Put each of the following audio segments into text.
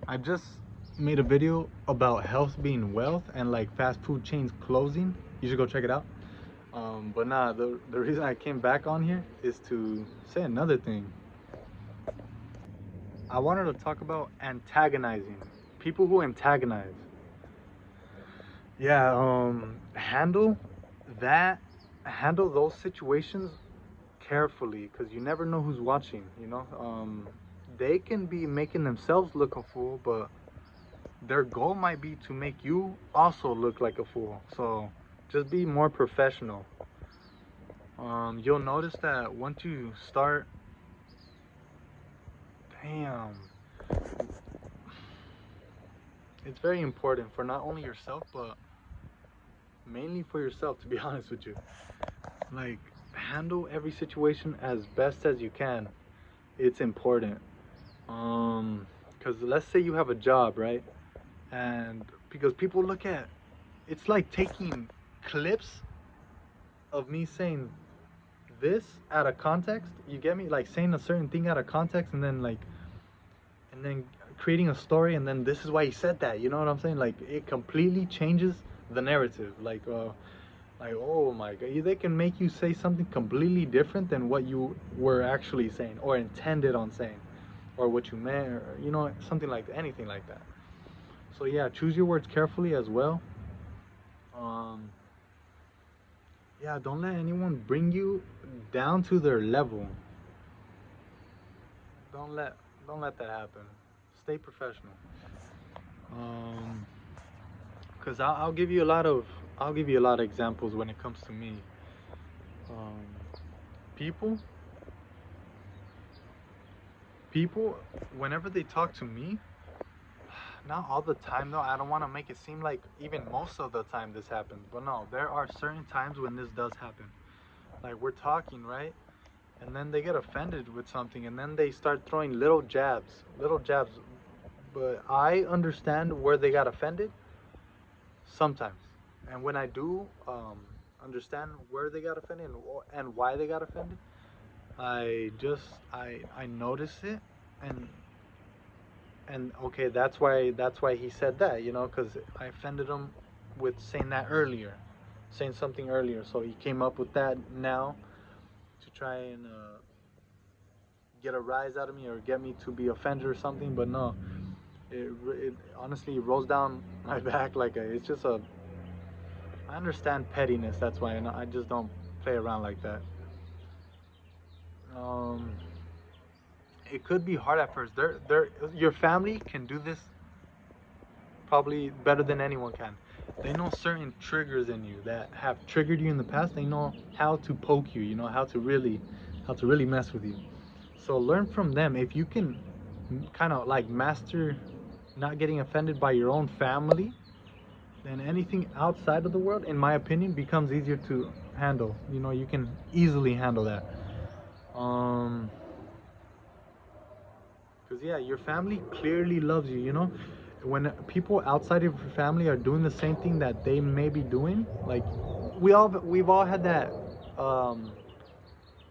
I just made a video about health being wealth and like fast food chains closing. You should go check it out. But nah, the reason I came back on here is to say another thing. I wanted to talk about antagonizing people who antagonize. Yeah, that, handle those situations carefully because you never know who's watching. They can be making themselves look a fool, but their goal might be to make you also look like a fool. So just be more professional. You'll notice that once you start, damn, it's very important for not only yourself, but mainly for yourself, to be honest with you. Like, handle every situation as best as you can. It's important. Because let's say you have a job, right? And because people look at, it's like taking clips of me saying this out of context. You get me? Like saying a certain thing out of context, and then creating a story, and then this is why he said that. You know what I'm saying? Like it completely changes the narrative. Like oh my god, they can make you say something completely different than what you were actually saying or intended on saying, or what you meant, or something like that, anything like that. So yeah, choose your words carefully as well. Um, yeah, don't let anyone bring you down to their level. Don't let don't let that happen. Stay professional. Um, because I'll give you a lot of examples when it comes to me. Um, people people whenever they talk to me, not all the time though. I don't want to make it seem like even most of the time this happens, but no, there are certain times when this does happen. Like we're talking, right? And then they get offended with something, and then they start throwing little jabs. But I understand where they got offended sometimes, and when I do understand where they got offended and why they got offended, I notice it, and okay, that's why he said that, because I offended him with saying that earlier, saying something earlier, so he came up with that now to try and get a rise out of me or get me to be offended or something. But no, it honestly rolls down my back like it's just a. I understand pettiness. That's why I just don't play around like that. Um, it could be hard at first. Your family can do this probably better than anyone can. They know certain triggers in you that have triggered you in the past. They know how to poke you. You know how to really mess with you. So learn from them. If you can kind of like master not getting offended by your own family, then anything outside of the world, in my opinion, becomes easier to handle. You can easily handle that. Um, because yeah, your family clearly loves you. When people outside of your family are doing the same thing that they may be doing, like we've all had that um,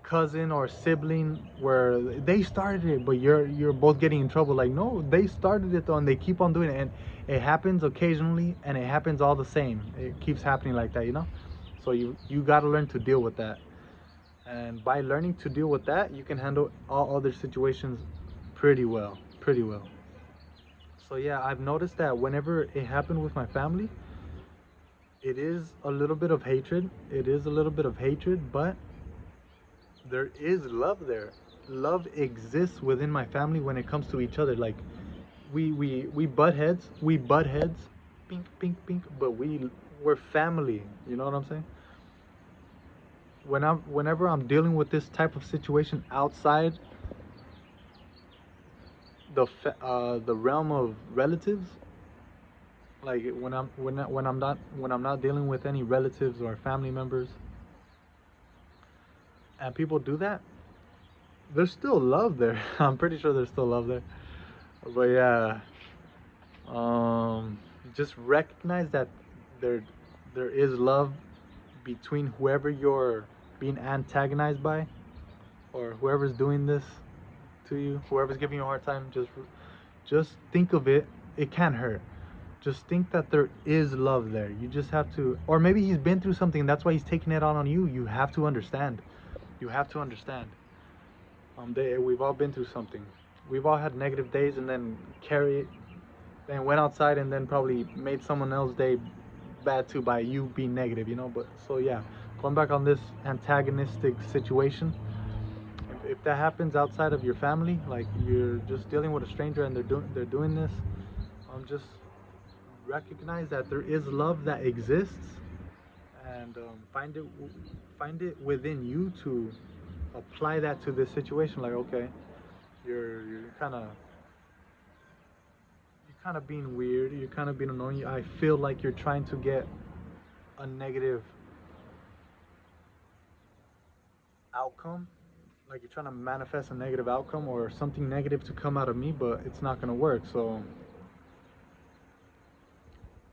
cousin or sibling where they started it, but you're both getting in trouble. Like no, they started it though, and they keep on doing it, and it happens occasionally, and it happens all the same. It keeps happening like that. So you got to learn to deal with that, and by learning to deal with that, you can handle all other situations pretty well, pretty well. So yeah, I've noticed that whenever it happened with my family, it is a little bit of hatred. It is a little bit of hatred, but there is love there. Love exists within my family when it comes to each other. Like we butt heads, pink, pink, pink, but we're family. You know what I'm saying? Whenever I'm dealing with this type of situation outside the realm of relatives, like when I'm not dealing with any relatives or family members, and people do that, there's still love there. I'm pretty sure there's still love there. But yeah, um, just recognize that there there is love between whoever you're being antagonized by, or whoever's doing this to you, whoever's giving you a hard time. Just just think of it. It can't hurt. Just think that there is love there. You just have to, or maybe he's been through something. That's why he's taking it out on you. You have to understand. You have to understand. We've all been through something. We've all had negative days and then carry it, then went outside and then probably made someone else's day bad too by you being negative, you know. But so yeah, going back on this antagonistic situation, if that happens outside of your family, like you're just dealing with a stranger and they're doing this, just recognize that there is love that exists, and find it within you to apply that to this situation. Like, okay, you're kind of being weird. You're kind of being annoying. I feel like you're trying to get a negative outcome. Like you're trying to manifest a negative outcome or something negative to come out of me, but it's not gonna work. So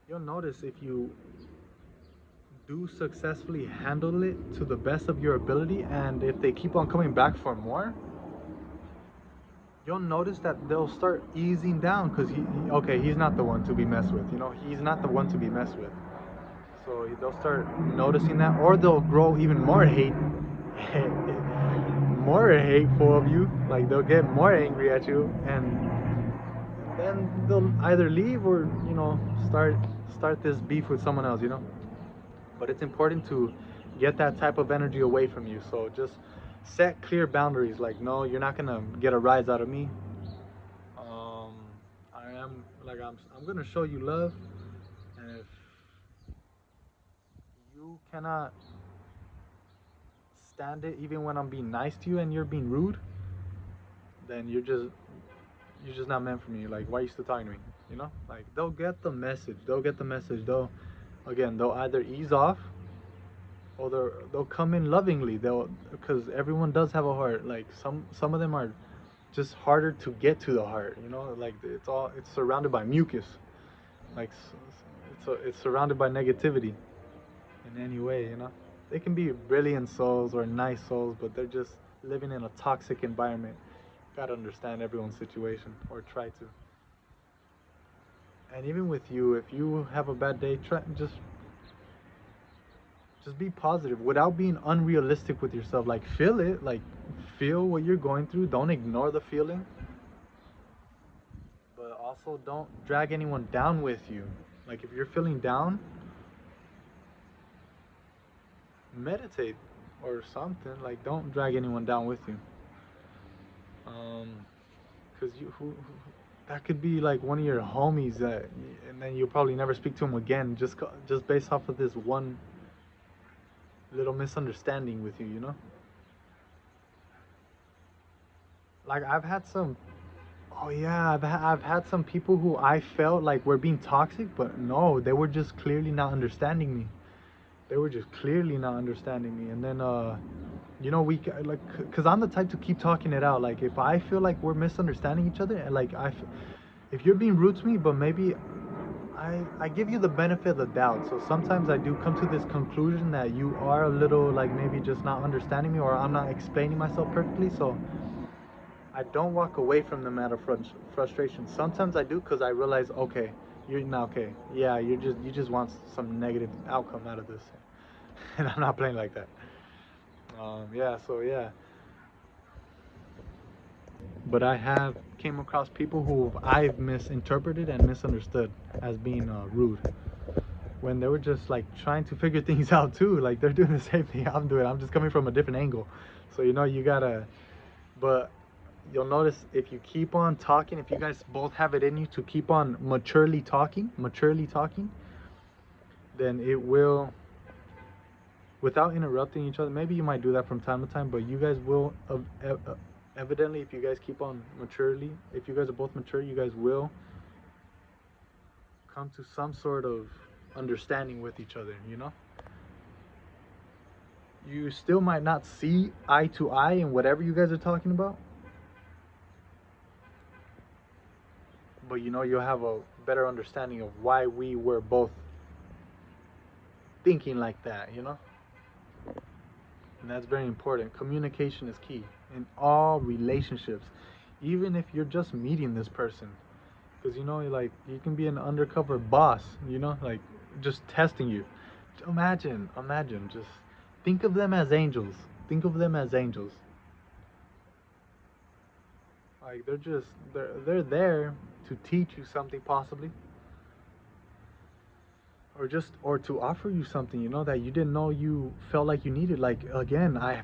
you'll notice if you do successfully handle it to the best of your ability, and if they keep on coming back for more, you'll notice that they'll start easing down because okay, he's not the one to be messed with. You know, he's not the one to be messed with. So they'll start noticing that, or they'll grow even more more hateful of you. Like they'll get more angry at you, and then they'll either leave or start this beef with someone else. But it's important to get that type of energy away from you. So just set clear boundaries. Like, no, you're not gonna get a rise out of me. Um, I'm gonna show you love, and if you cannot stand it, even when I'm being nice to you and you're being rude, then you're just not meant for me. Like, why are you still talking to me? Like they'll get the message. They'll get the message. They'll either ease off or they'll come in lovingly. They'll Because everyone does have a heart. Like some of them are just harder to get to the heart. Like it's surrounded by mucus. Like it's surrounded by negativity in any way. They can be brilliant souls or nice souls, but they're just living in a toxic environment. Gotta understand everyone's situation, or try to. And even with you, if you have a bad day, try just be positive without being unrealistic with yourself. Like, feel it. Like, feel what you're going through. Don't ignore the feeling, but also don't drag anyone down with you. Like, if you're feeling down, meditate or something. Like, don't drag anyone down with you. Because that could be like one of your homies and then you'll probably never speak to him again, just based off of this one little misunderstanding with you. Like, I've had some. Oh yeah, I've had some people who I felt like were being toxic, but no, they were just clearly not understanding me. They were just clearly not understanding me. And then like, cause I'm the type to keep talking it out. Like, if I feel like we're misunderstanding each other, and like if you're being rude to me, but maybe I give you the benefit of the doubt. So sometimes I do come to this conclusion that you are a little, like, maybe just not understanding me, or I'm not explaining myself perfectly. So I don't walk away from them out of frustration. Sometimes I do because I realize, okay, you're not okay. Yeah, you just want some negative outcome out of this, and I'm not playing like that. Yeah, so yeah. But I have came across people who I've misinterpreted and misunderstood as being rude when they were just like trying to figure things out too. Like, they're doing the same thing I'm doing. I'm just coming from a different angle. So you gotta. But you'll notice if you keep on talking, if you guys both have it in you to keep on maturely talking, then it will, without interrupting each other. Maybe you might do that from time to time, but you guys will evidently, if you guys keep on maturely, if you guys are both mature, you guys will come to some sort of understanding with each other. You still might not see eye to eye in whatever you guys are talking about, but you'll have a better understanding of why we were both thinking like that. And that's very important. Communication is key in all relationships. Even if you're just meeting this person, Because you know, like you can be an undercover boss. You know, like just testing you. Imagine. Just think of them as angels. Think of them as angels. Like they're there to teach you something possibly, or to offer you something. You know that you didn't know you felt like you needed. Like again I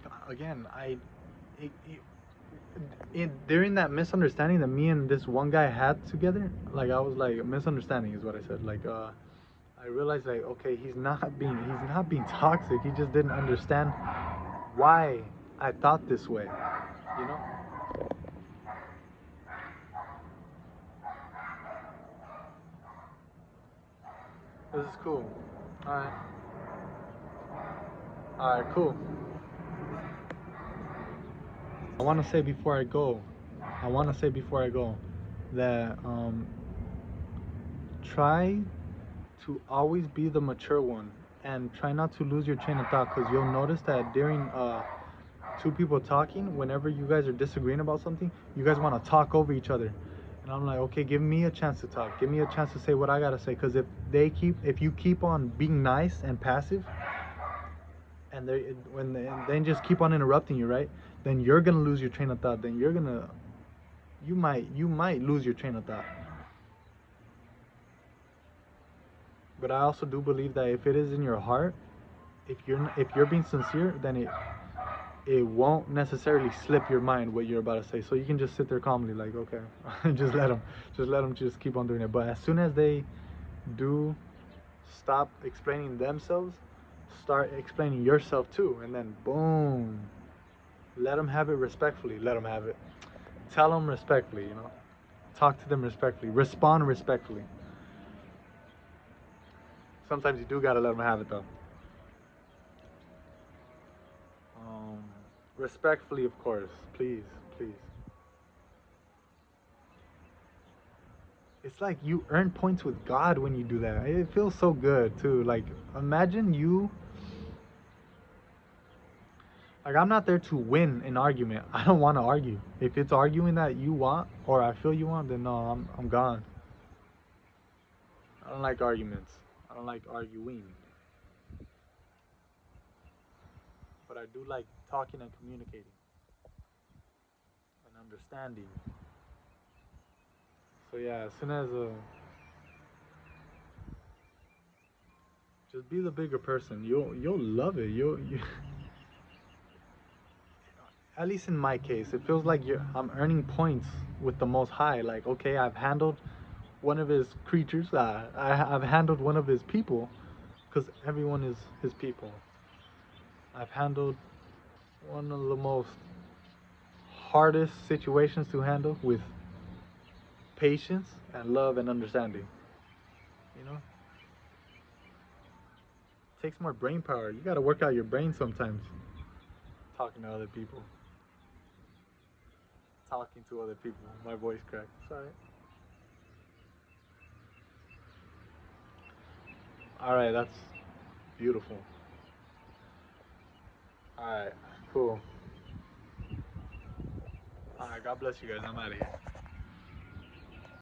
it, during that misunderstanding that me and this one guy had together, like I was like misunderstanding is what I said. Like I realized like okay, he's not being toxic. He just didn't understand why I thought this way. You know, this is cool. All right, cool. I want to say before I go, I want to say before I go that try to always be the mature one and try not to lose your train of thought because you'll notice that during two people talking, whenever you guys are disagreeing about something, you guys want to talk over each other. And I'm like, okay, give me a chance to talk. Give me a chance to say what I gotta say. Because if you keep on being nice and passive, and they just keep on interrupting you, right? Then you're gonna lose your train of thought. Then you might lose your train of thought. But I also do believe that if it is in your heart, if you're being sincere, then it won't necessarily slip your mind what you're about to say. So you can just sit there calmly, like okay, just let them just keep on doing it. But as soon as they do stop explaining themselves, start explaining yourself too, and then boom, let them have it respectfully. Let them have it. Tell them respectfully. You know, talk to them respectfully. Respond respectfully. Sometimes you do gotta let them have it though. Um, Respectfully, of course. Please, please. It's like you earn points with God when you do that. It feels so good too. Like imagine you. Like I'm not there to win an argument. I don't want to argue. If it's arguing that you want or I feel you want, then no, I'm gone. I don't like arguments. I don't like arguing. But I do like talking and communicating and understanding. So yeah, as soon as just be the bigger person. You'll love it. You at least in my case, it feels like I'm earning points with the Most High. Like, okay, I've handled one of His creatures. I've handled one of His people, because everyone is His people. I've handled one of the most hardest situations to handle with patience and love and understanding. You know, it takes more brain power. You got to work out your brain sometimes. Talking to other people, talking to other people. My voice cracked. Sorry. All right, that's beautiful. All right, cool. All right, God bless you guys. I'm out of here.